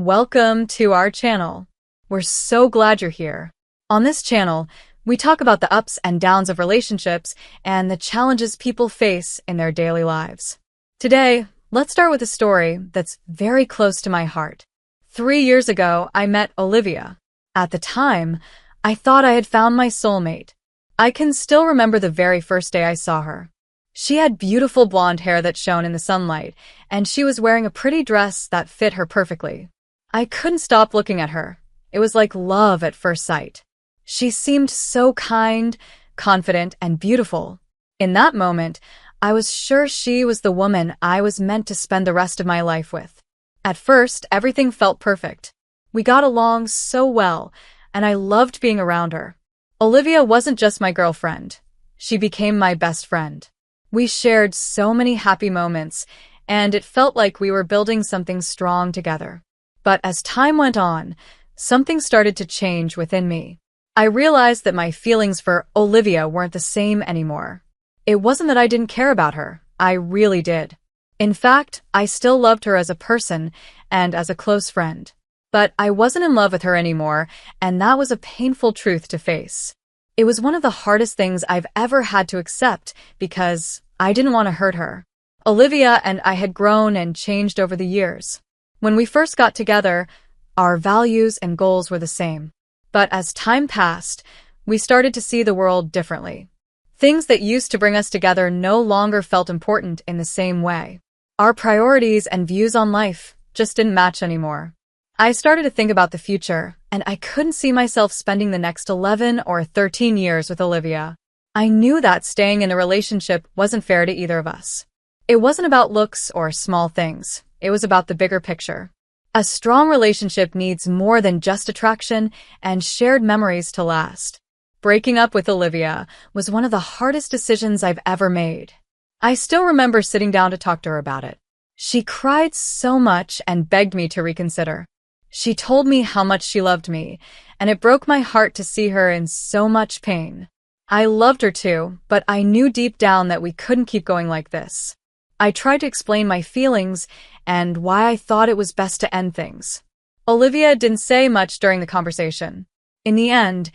Welcome to our channel. We're so glad you're here. On this channel, we talk about the ups and downs of relationships and the challenges people face in their daily lives. Today, let's start with a story that's very close to my heart. 3 years ago, I met Olivia. At the time, I thought I had found my soulmate. I can still remember the very first day I saw her. She had beautiful blonde hair that shone in the sunlight, and she was wearing a pretty dress that fit her perfectly. I couldn't stop looking at her. It was like love at first sight. She seemed so kind, confident, and beautiful. In that moment, I was sure she was the woman I was meant to spend the rest of my life with. At first, everything felt perfect. We got along so well, and I loved being around her. Olivia wasn't just my girlfriend. She became my best friend. We shared so many happy moments, and it felt like we were building something strong together. But as time went on, something started to change within me. I realized that my feelings for Olivia weren't the same anymore. It wasn't that I didn't care about her. I really did. In fact, I still loved her as a person and as a close friend. But I wasn't in love with her anymore, and that was a painful truth to face. It was one of the hardest things I've ever had to accept because I didn't want to hurt her. Olivia and I had grown and changed over the years. When we first got together, our values and goals were the same. But as time passed, we started to see the world differently. Things that used to bring us together no longer felt important in the same way. Our priorities and views on life just didn't match anymore. I started to think about the future, and I couldn't see myself spending the next 11 or 13 years with Olivia. I knew that staying in a relationship wasn't fair to either of us. It wasn't about looks or small things. It was about the bigger picture. A strong relationship needs more than just attraction and shared memories to last. Breaking up with Olivia was one of the hardest decisions I've ever made. I still remember sitting down to talk to her about it. She cried so much and begged me to reconsider. She told me how much she loved me, and it broke my heart to see her in so much pain. I loved her too, but I knew deep down that we couldn't keep going like this. I tried to explain my feelings and why I thought it was best to end things. Olivia didn't say much during the conversation. In the end,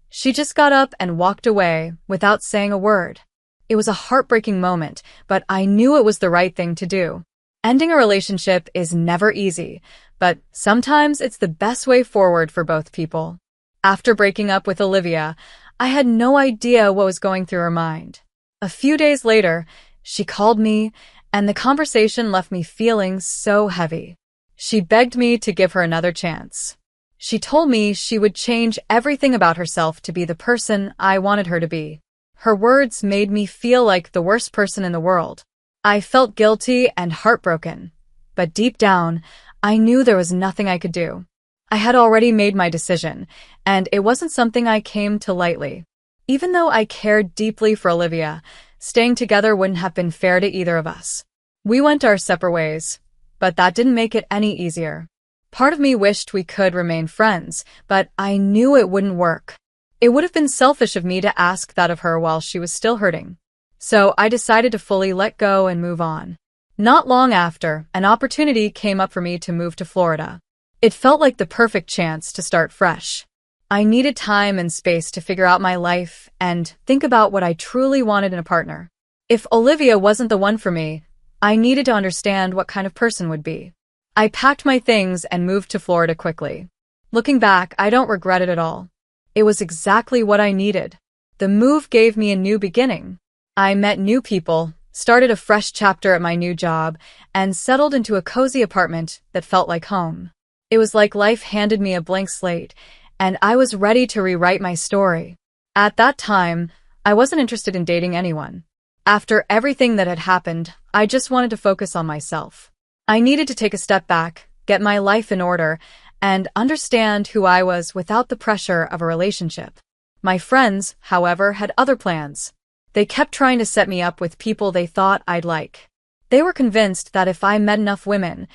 she just got up and walked away without saying a word. It was a heartbreaking moment, but I knew it was the right thing to do. Ending a relationship is never easy, but sometimes it's the best way forward for both people. After breaking up with Olivia, I had no idea what was going through her mind. A few days later, she called me, and the conversation left me feeling so heavy. She begged me to give her another chance. She told me she would change everything about herself to be the person I wanted her to be. Her words made me feel like the worst person in the world. I felt guilty and heartbroken, but deep down, I knew there was nothing I could do. I had already made my decision, and it wasn't something I came to lightly. Even though I cared deeply for Olivia, staying together wouldn't have been fair to either of us. We went our separate ways, but that didn't make it any easier. Part of me wished we could remain friends, but I knew it wouldn't work. It would have been selfish of me to ask that of her while she was still hurting. So I decided to fully let go and move on. Not long after, an opportunity came up for me to move to Florida. It felt like the perfect chance to start fresh. I needed time and space to figure out my life and think about what I truly wanted in a partner. If Olivia wasn't the one for me, I needed to understand what kind of person would be. I packed my things and moved to Florida quickly. Looking back, I don't regret it at all. It was exactly what I needed. The move gave me a new beginning. I met new people, started a fresh chapter at my new job, and settled into a cozy apartment that felt like home. It was like life handed me a blank slate, and I was ready to rewrite my story. At that time, I wasn't interested in dating anyone. After everything that had happened, I just wanted to focus on myself. I needed to take a step back, get my life in order, and understand who I was without the pressure of a relationship. My friends, however, had other plans. They kept trying to set me up with people they thought I'd like. They were convinced that if I met enough women,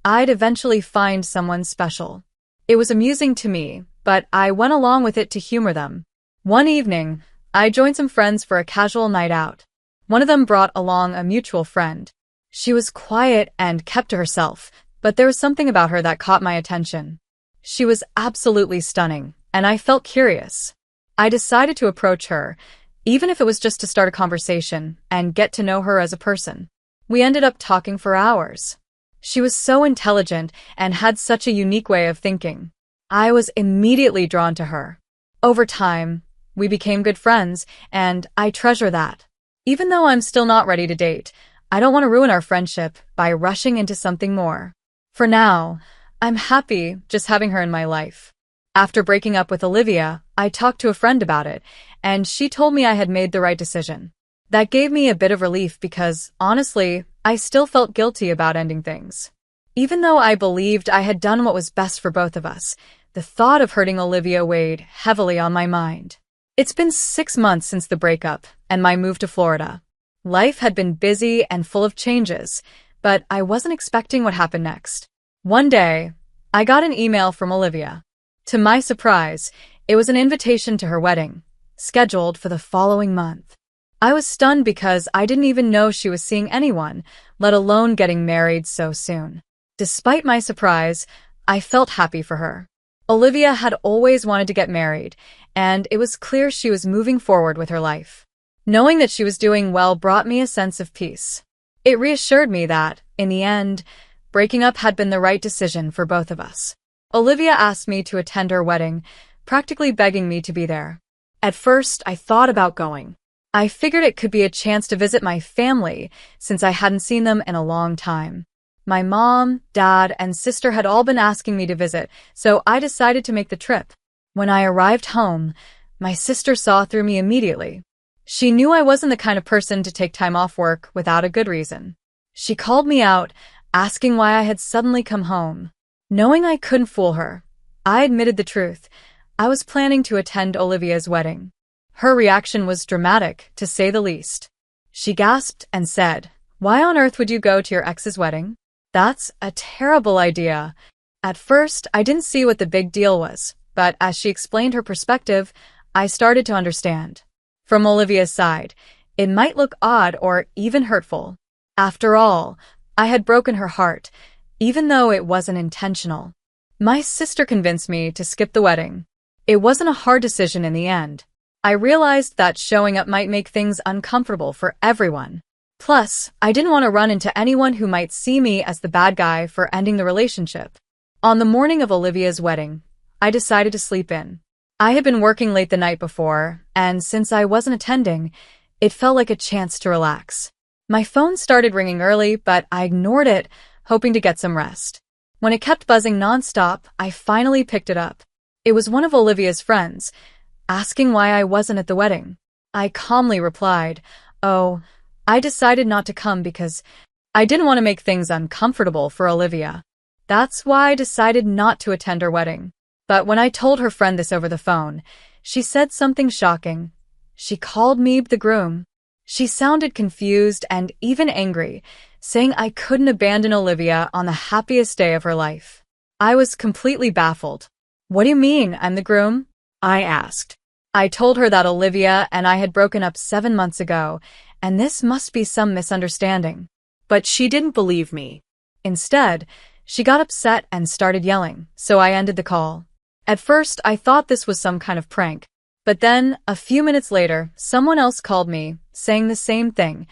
I'd eventually find someone special. It was amusing to me, but I went along with it to humor them. One evening, I joined some friends for a casual night out. One of them brought along a mutual friend. She was quiet and kept to herself, But there was something about her that caught my attention. She was absolutely stunning, and I felt curious. I decided to approach her, even if it was just to start a conversation and get to know her as a person. We ended up talking for hours. She was so intelligent and had such a unique way of thinking. I was immediately drawn to her. Over time, we became good friends, and I treasure that. Even though I'm still not ready to date, I don't want to ruin our friendship by rushing into something more. For now, I'm happy just having her in my life. After breaking up with Olivia, I talked to a friend about it, and she told me I had made the right decision. That gave me a bit of relief because, honestly, I still felt guilty about ending things. Even though I believed I had done what was best for both of us, the thought of hurting Olivia weighed heavily on my mind. It's been 6 months since the breakup and my move to Florida. Life had been busy and full of changes, but I wasn't expecting what happened next. One day, I got an email from Olivia. To my surprise, it was an invitation to her wedding, scheduled for the following month. I was stunned because I didn't even know she was seeing anyone, let alone getting married so soon. Despite my surprise, I felt happy for her. Olivia had always wanted to get married, and it was clear she was moving forward with her life. Knowing that she was doing well brought me a sense of peace. It reassured me that, in the end, breaking up had been the right decision for both of us. Olivia asked me to attend her wedding, practically begging me to be there. At first, I thought about going. I figured it could be a chance to visit my family, since I hadn't seen them in a long time. My mom, dad, and sister had all been asking me to visit, so I decided to make the trip. When I arrived home, my sister saw through me immediately. She knew I wasn't the kind of person to take time off work without a good reason. She called me out, asking why I had suddenly come home. Knowing I couldn't fool her, I admitted the truth. I was planning to attend Olivia's wedding. Her reaction was dramatic, to say the least. She gasped and said, "Why on earth would you go to your ex's wedding? That's a terrible idea." At first, I didn't see what the big deal was, but as she explained her perspective, I started to understand. From Olivia's side, it might look odd or even hurtful. After all, I had broken her heart, even though it wasn't intentional. My sister convinced me to skip the wedding. It wasn't a hard decision in the end. I realized that showing up might make things uncomfortable for everyone. Plus, I didn't want to run into anyone who might see me as the bad guy for ending the relationship. On the morning of Olivia's wedding, I decided to sleep in. I had been working late the night before, and since I wasn't attending, it felt like a chance to relax. My phone started ringing early, but I ignored it, hoping to get some rest. When it kept buzzing nonstop, I finally picked it up. It was one of Olivia's friends, asking why I wasn't at the wedding. I calmly replied, "Oh, I decided not to come because I didn't want to make things uncomfortable for Olivia. That's why I decided not to attend her wedding." But when I told her friend this over the phone, she said something shocking. She called me the groom. She sounded confused and even angry, saying I couldn't abandon Olivia on the happiest day of her life. I was completely baffled. "What do you mean, I'm the groom?" I asked. I told her that Olivia and I had broken up 7 months ago, and this must be some misunderstanding. But she didn't believe me. Instead, she got upset and started yelling, so I ended the call. At first, I thought this was some kind of prank. But then, a few minutes later, someone else called me, saying the same thing.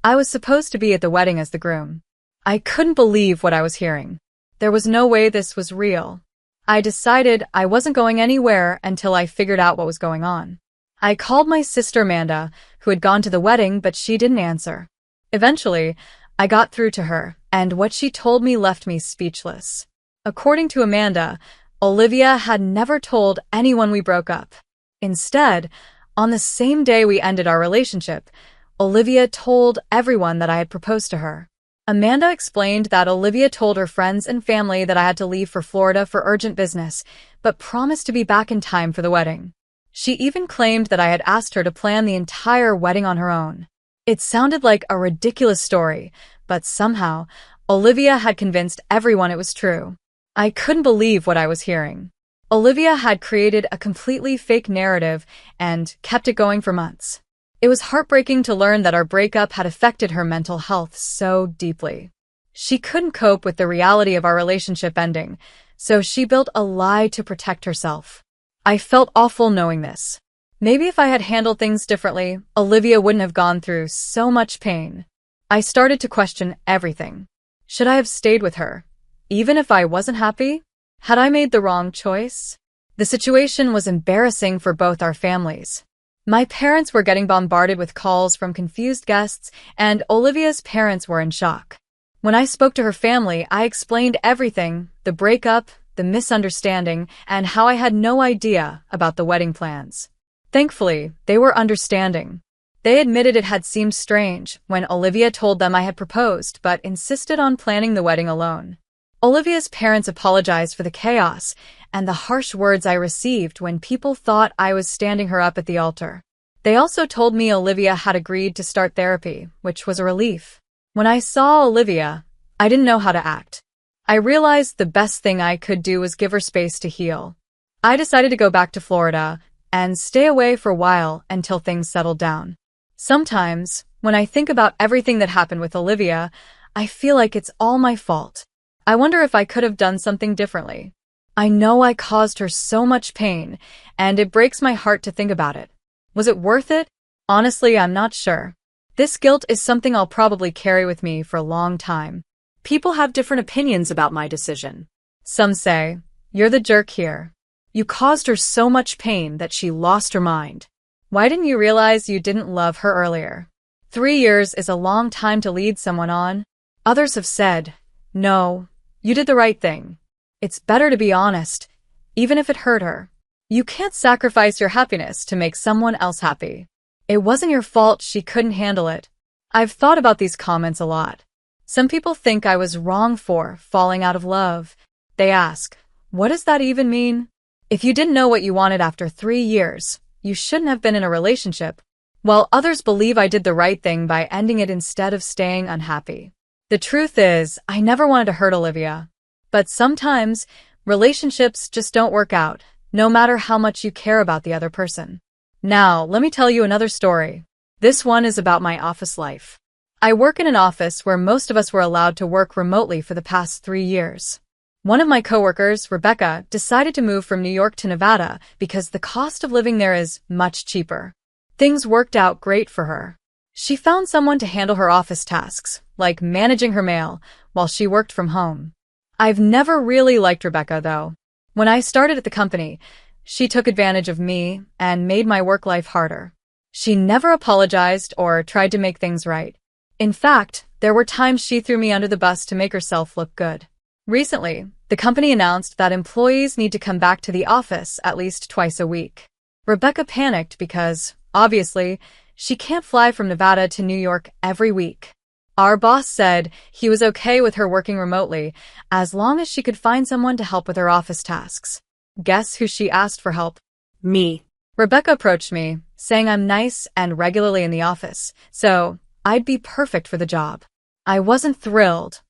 I was supposed to be at the wedding as the groom. I couldn't believe what I was hearing. There was no way this was real. I decided I wasn't going anywhere until I figured out what was going on. I called my sister Amanda, who had gone to the wedding, but she didn't answer. Eventually, I got through to her, and what she told me left me speechless. According to Amanda, Olivia had never told anyone we broke up. Instead, on the same day we ended our relationship, Olivia told everyone that I had proposed to her. Amanda explained that Olivia told her friends and family that I had to leave for Florida for urgent business, but promised to be back in time for the wedding. She even claimed that I had asked her to plan the entire wedding on her own. It sounded like a ridiculous story, but somehow, Olivia had convinced everyone it was true. I couldn't believe what I was hearing. Olivia had created a completely fake narrative and kept it going for months. It was heartbreaking to learn that our breakup had affected her mental health so deeply. She couldn't cope with the reality of our relationship ending, so she built a lie to protect herself. I felt awful knowing this. Maybe if I had handled things differently, Olivia wouldn't have gone through so much pain. I started to question everything. Should I have stayed with her? Even if I wasn't happy? Had I made the wrong choice? The situation was embarrassing for both our families. My parents were getting bombarded with calls from confused guests, and Olivia's parents were in shock. When I spoke to her family, I explained everything, the breakup, the misunderstanding, and how I had no idea about the wedding plans. Thankfully, they were understanding. They admitted it had seemed strange when Olivia told them I had proposed, but insisted on planning the wedding alone. Olivia's parents apologized for the chaos and the harsh words I received when people thought I was standing her up at the altar. They also told me Olivia had agreed to start therapy, which was a relief. When I saw Olivia, I didn't know how to act. I realized the best thing I could do was give her space to heal. I decided to go back to Florida and stay away for a while until things settled down. Sometimes, when I think about everything that happened with Olivia, I feel like it's all my fault. I wonder if I could have done something differently. I know I caused her so much pain, and it breaks my heart to think about it. Was it worth it? Honestly, I'm not sure. This guilt is something I'll probably carry with me for a long time. People have different opinions about my decision. Some say, "You're the jerk here. You caused her so much pain that she lost her mind. Why didn't you realize you didn't love her earlier? 3 years is a long time to lead someone on." Others have said, "No, you did the right thing. It's better to be honest, even if it hurt her. You can't sacrifice your happiness to make someone else happy. It wasn't your fault she couldn't handle it." I've thought about these comments a lot. Some people think I was wrong for falling out of love. They ask, what does that even mean? If you didn't know what you wanted after 3 years, you shouldn't have been in a relationship. While others believe I did the right thing by ending it instead of staying unhappy. The truth is, I never wanted to hurt Olivia. But sometimes, relationships just don't work out, no matter how much you care about the other person. Now, let me tell you another story. This one is about my office life. I work in an office where most of us were allowed to work remotely for the past 3 years. One of my coworkers, Rebecca, decided to move from New York to Nevada because the cost of living there is much cheaper. Things worked out great for her. She found someone to handle her office tasks, like managing her mail, while she worked from home. I've never really liked Rebecca, though. When I started at the company, she took advantage of me and made my work life harder. She never apologized or tried to make things right. In fact, there were times she threw me under the bus to make herself look good. Recently, the company announced that employees need to come back to the office at least twice a week. Rebecca panicked because, obviously, she can't fly from Nevada to New York every week. Our boss said he was okay with her working remotely as long as she could find someone to help with her office tasks. Guess who she asked for help? Me. Rebecca approached me, saying I'm nice and regularly in the office, so I'd be perfect for the job. I wasn't thrilled.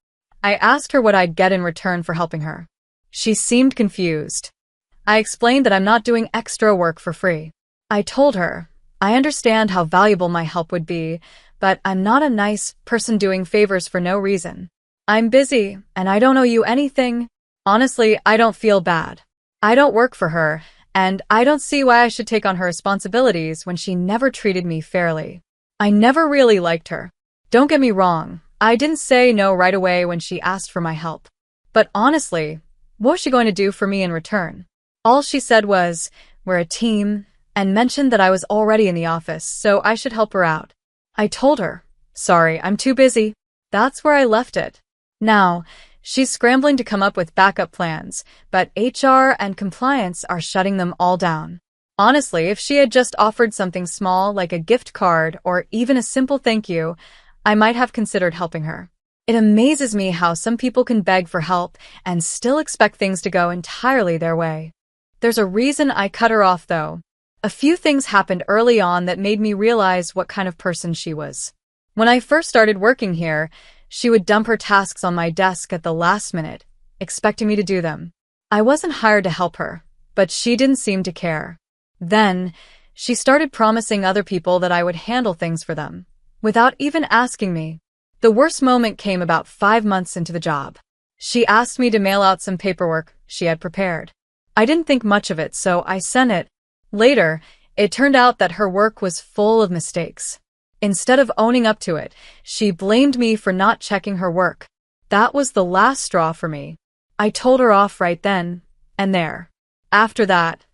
I asked her what I'd get in return for helping her. She seemed confused. I explained that I'm not doing extra work for free. I told her, I understand how valuable my help would be, but I'm not a nice person doing favors for no reason. I'm busy, and I don't owe you anything. Honestly, I don't feel bad. I don't work for her, and I don't see why I should take on her responsibilities when she never treated me fairly. I never really liked her. Don't get me wrong, I didn't say no right away when she asked for my help. But honestly, what was she going to do for me in return? All she said was, "We're a team," and mentioned that I was already in the office, so I should help her out. I told her, "Sorry, I'm too busy." That's where I left it. Now, she's scrambling to come up with backup plans, but HR and compliance are shutting them all down. Honestly, if she had just offered something small like a gift card or even a simple thank you, I might have considered helping her. It amazes me how some people can beg for help and still expect things to go entirely their way. There's a reason I cut her off, though. A few things happened early on that made me realize what kind of person she was. When I first started working here, she would dump her tasks on my desk at the last minute, expecting me to do them. I wasn't hired to help her, but she didn't seem to care. Then, she started promising other people that I would handle things for them, without even asking me. The worst moment came about 5 months into the job. She asked me to mail out some paperwork she had prepared. I didn't think much of it, so I sent it. Later, it turned out that her work was full of mistakes. Instead of owning up to it, she blamed me for not checking her work. That was the last straw for me. I told her off right then and there. After that,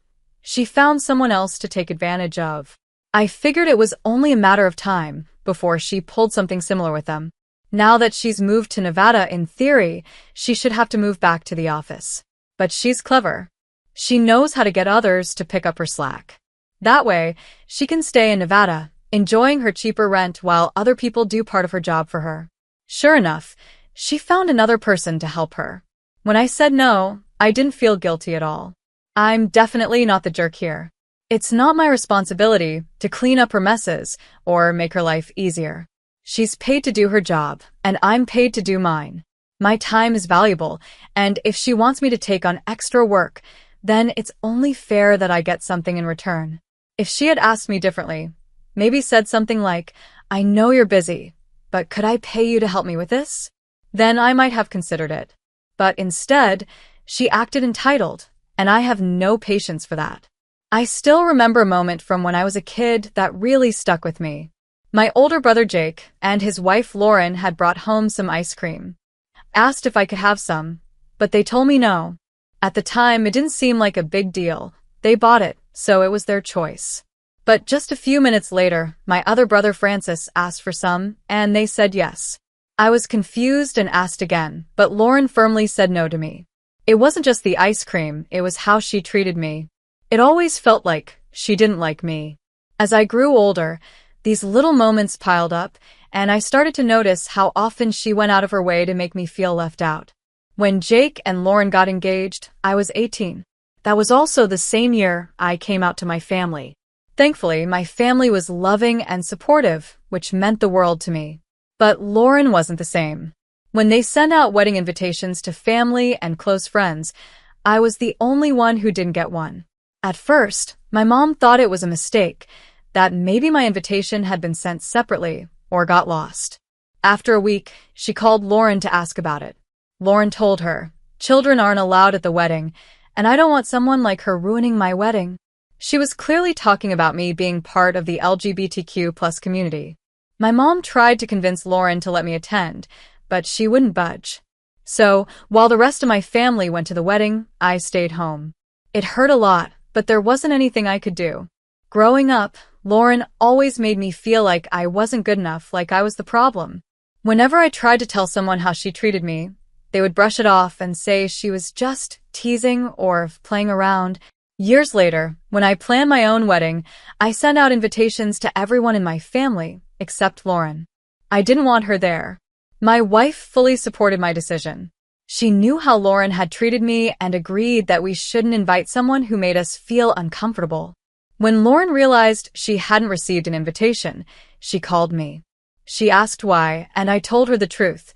she found someone else to take advantage of. I figured it was only a matter of time before she pulled something similar with them. Now that she's moved to Nevada, in theory, she should have to move back to the office. But she's clever. She knows how to get others to pick up her slack. That way, she can stay in Nevada, enjoying her cheaper rent while other people do part of her job for her. Sure enough, she found another person to help her. When I said no, I didn't feel guilty at all. I'm definitely not the jerk here. It's not my responsibility to clean up her messes or make her life easier. She's paid to do her job, and I'm paid to do mine. My time is valuable, and if she wants me to take on extra work, then it's only fair that I get something in return. If she had asked me differently, maybe said something like, "I know you're busy, but could I pay you to help me with this?" Then I might have considered it. But instead, she acted entitled, and I have no patience for that. I still remember a moment from when I was a kid that really stuck with me. My older brother Jake and his wife Lauren had brought home some ice cream. Asked if I could have some, but they told me no. At the time, it didn't seem like a big deal. They bought it, so it was their choice. But just a few minutes later, my other brother Francis asked for some, and they said yes. I was confused and asked again, but Lauren firmly said no to me. It wasn't just the ice cream, it was how she treated me. It always felt like she didn't like me. As I grew older, these little moments piled up, and I started to notice how often she went out of her way to make me feel left out. When Jake and Lauren got engaged, I was 18. That was also the same year I came out to my family. Thankfully, my family was loving and supportive, which meant the world to me. But Lauren wasn't the same. When they sent out wedding invitations to family and close friends, I was the only one who didn't get one. At first, my mom thought it was a mistake, that maybe my invitation had been sent separately or got lost. After a week, she called Lauren to ask about it. Lauren told her, "Children aren't allowed at the wedding, and I don't want someone like her ruining my wedding." She was clearly talking about me being part of the LGBTQ+ community. My mom tried to convince Lauren to let me attend, but she wouldn't budge. So, while the rest of my family went to the wedding, I stayed home. It hurt a lot, but there wasn't anything I could do. Growing up, Lauren always made me feel like I wasn't good enough, like I was the problem. Whenever I tried to tell someone how she treated me, they would brush it off and say she was just teasing or playing around. Years later, when I planned my own wedding, I sent out invitations to everyone in my family, except Lauren. I didn't want her there. My wife fully supported my decision. She knew how Lauren had treated me and agreed that we shouldn't invite someone who made us feel uncomfortable. When Lauren realized she hadn't received an invitation, she called me. She asked why, and I told her the truth.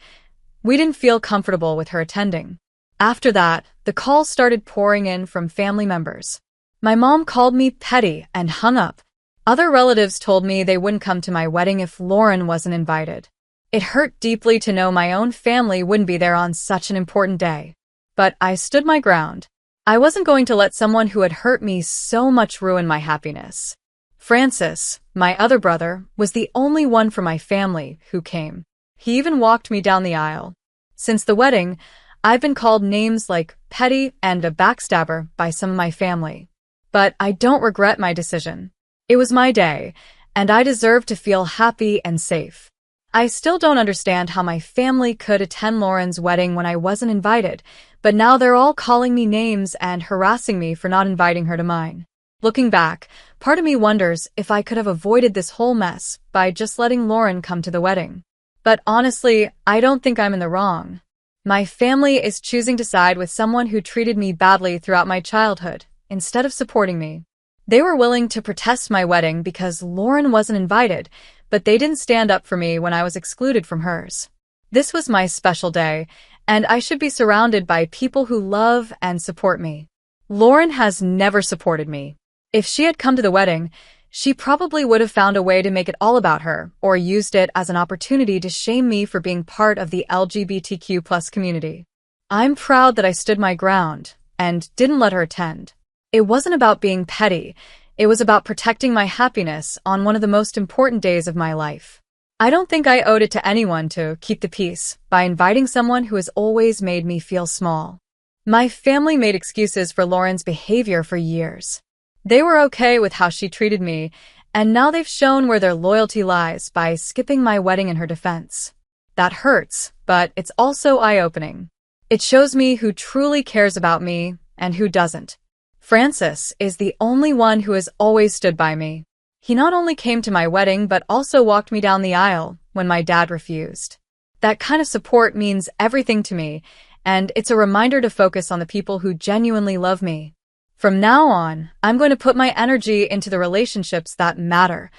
We didn't feel comfortable with her attending. After that, the calls started pouring in from family members. My mom called me petty and hung up. Other relatives told me they wouldn't come to my wedding if Lauren wasn't invited. It hurt deeply to know my own family wouldn't be there on such an important day. But I stood my ground. I wasn't going to let someone who had hurt me so much ruin my happiness. Francis, my other brother, was the only one from my family who came. He even walked me down the aisle. Since the wedding, I've been called names like petty and a backstabber by some of my family. But I don't regret my decision. It was my day, and I deserve to feel happy and safe. I still don't understand how my family could attend Lauren's wedding when I wasn't invited, but now they're all calling me names and harassing me for not inviting her to mine. Looking back, part of me wonders if I could have avoided this whole mess by just letting Lauren come to the wedding. But honestly, I don't think I'm in the wrong. My family is choosing to side with someone who treated me badly throughout my childhood, instead of supporting me. They were willing to protest my wedding because Lauren wasn't invited, but they didn't stand up for me when I was excluded from hers. This was my special day, and I should be surrounded by people who love and support me. Lauren has never supported me. If she had come to the wedding, She probably would have found a way to make it all about her, or used it as an opportunity to shame me for being part of the LGBTQ+ community. I'm proud that I stood my ground and didn't let her attend. It wasn't about being petty. It was about protecting my happiness on one of the most important days of my life. I don't think I owed it to anyone to keep the peace by inviting someone who has always made me feel small. My family made excuses for Lauren's behavior for years. They were okay with how she treated me, and now they've shown where their loyalty lies by skipping my wedding in her defense. That hurts, but it's also eye-opening. It shows me who truly cares about me and who doesn't. Francis is the only one who has always stood by me. He not only came to my wedding but also walked me down the aisle when my dad refused. That kind of support means everything to me, and it's a reminder to focus on the people who genuinely love me. From now on, I'm going to put my energy into the relationships that matter,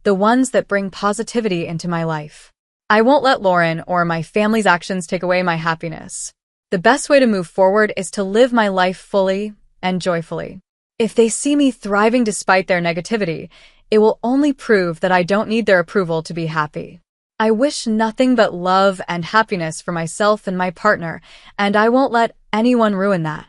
the ones that bring positivity into my life. I won't let Lauren or my family's actions take away my happiness. The best way to move forward is to live my life fully and joyfully. If they see me thriving despite their negativity, it will only prove that I don't need their approval to be happy. I wish nothing but love and happiness for myself and my partner, and I won't let anyone ruin that.